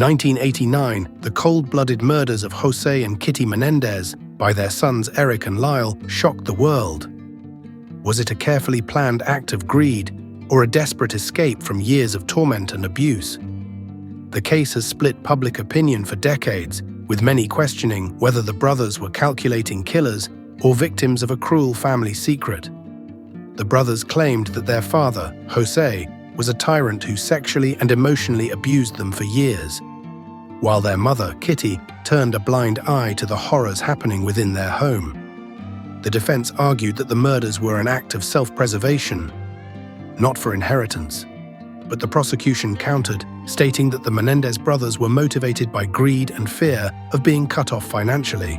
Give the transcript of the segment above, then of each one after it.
1989, the cold-blooded murders of José and Kitty Menendez by their sons Erik and Lyle shocked the world. Was it a carefully planned act of greed or a desperate escape from years of torment and abuse? The case has split public opinion for decades, with many questioning whether the brothers were calculating killers or victims of a cruel family secret. The brothers claimed that their father, José, was a tyrant who sexually and emotionally abused them for years, while their mother, Kitty, turned a blind eye to the horrors happening within their home. The defense argued that the murders were an act of self-preservation, not for inheritance, but the prosecution countered, stating that the Menendez brothers were motivated by greed and fear of being cut off financially.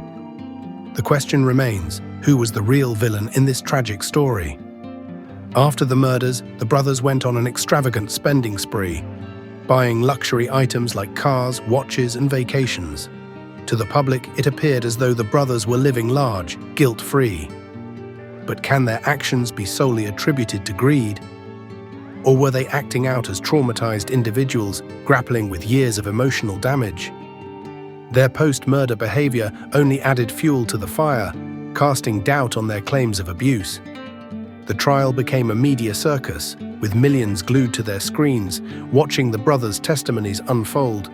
The question remains, who was the real villain in this tragic story? After the murders, the brothers went on an extravagant spending spree, buying luxury items like cars, watches, and vacations. To the public, it appeared as though the brothers were living large, guilt-free. But can their actions be solely attributed to greed? Or were they acting out as traumatized individuals grappling with years of emotional damage? Their post-murder behavior only added fuel to the fire, casting doubt on their claims of abuse. The trial became a media circus, with millions glued to their screens, watching the brothers' testimonies unfold.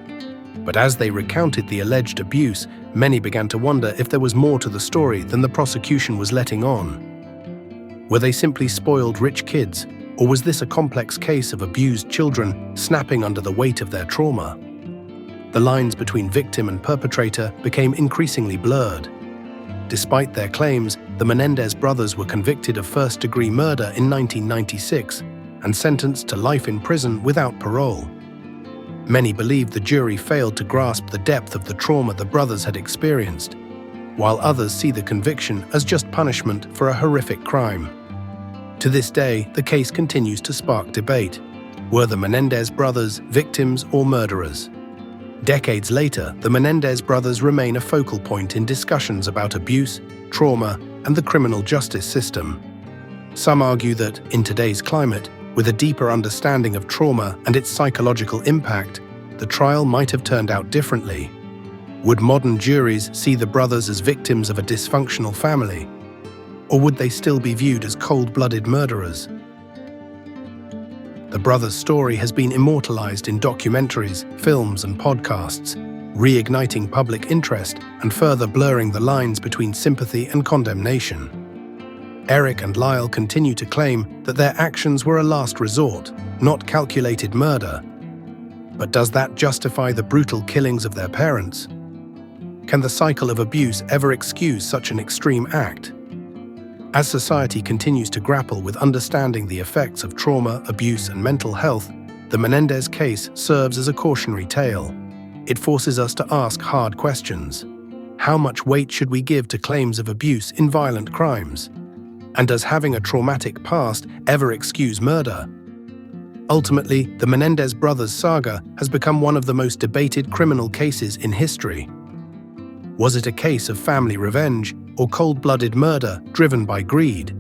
But as they recounted the alleged abuse, many began to wonder if there was more to the story than the prosecution was letting on. Were they simply spoiled rich kids, or was this a complex case of abused children snapping under the weight of their trauma? The lines between victim and perpetrator became increasingly blurred. Despite their claims, the Menendez brothers were convicted of first-degree murder in 1996 and sentenced to life in prison without parole. Many believed the jury failed to grasp the depth of the trauma the brothers had experienced, while others see the conviction as just punishment for a horrific crime. To this day, the case continues to spark debate. Were the Menendez brothers victims or murderers? Decades later, the Menendez brothers remain a focal point in discussions about abuse, trauma, and the criminal justice system. Some argue that, in today's climate, with a deeper understanding of trauma and its psychological impact, the trial might have turned out differently. Would modern juries see the brothers as victims of a dysfunctional family? Or would they still be viewed as cold-blooded murderers? The brothers' story has been immortalized in documentaries, films, and podcasts, reigniting public interest and further blurring the lines between sympathy and condemnation. Erik and Lyle continue to claim that their actions were a last resort, not calculated murder. But does that justify the brutal killings of their parents? Can the cycle of abuse ever excuse such an extreme act? As society continues to grapple with understanding the effects of trauma, abuse, and mental health, the Menendez case serves as a cautionary tale. It forces us to ask hard questions. How much weight should we give to claims of abuse in violent crimes? And does having a traumatic past ever excuse murder? Ultimately, the Menendez brothers' saga has become one of the most debated criminal cases in history. Was it a case of family revenge or cold-blooded murder driven by greed?